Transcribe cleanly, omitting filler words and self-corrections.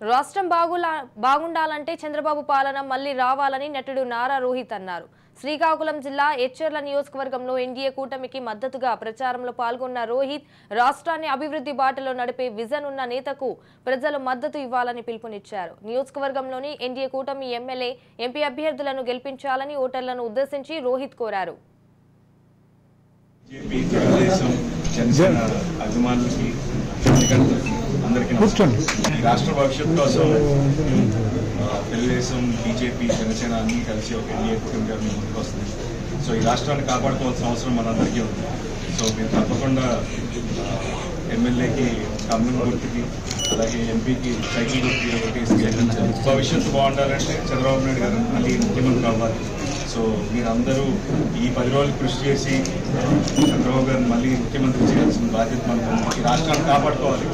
రాష్ట్రం బాగుండాలంటే చంద్రబాబు పాలన మళ్లీ రావాలని నటుడు నారా రోహిత్ అన్నారు. శ్రీకాకుళం జిల్లా ఎచ్చెర్ల నియోజకవర్గంలో ఎన్డీఏ కూటమికి మద్దతుగా ప్రచారంలో పాల్గొన్న రోహిత్ రాష్ట్రాన్ని అభివృద్ధి బాటలో నడిపే విజన్ ఉన్న నేతకు ప్రజలు మద్దతు ఇవ్వాలని పిలుపునిచ్చారు. నియోజకవర్గంలోని ఎన్డీఏ కూటమి ఎమ్మెల్యే, ఎంపీ అభ్యర్థులను గెలిపించాలని ఓటర్లను ఉద్దేశించి రోహిత్ కోరారు. రాష్ట్ర భవిష్యత్తు కోసం తెలుగుదేశం, బీజేపీ, జనసేన అన్ని కలిసి ఒక ఎన్డీఏ కూటమిగా ముందుకు వస్తుంది. సో ఈ రాష్ట్రాన్ని కాపాడుకోవాల్సిన అవసరం మనందరికీ ఉంది. సో మీరు తప్పకుండా ఎమ్మెల్యేకి కమ్యూన్ గుర్తుకి, అలాగే ఎంపీకి సైకిల్ గుర్తుకి ఒకటి గెలిపించాలి. భవిష్యత్తు బాగుండాలంటే చంద్రబాబు నాయుడు గారు మళ్ళీ ముఖ్యమంత్రి అవ్వాలి. సో మీరందరూ ఈ 10 రోజులు కృషి చేసి చంద్రబాబు గారిని మళ్ళీ ముఖ్యమంత్రి చేయాల్సిన బాధ్యత మనకు. ఈ రాష్ట్రాన్ని కాపాడుకోవాలి.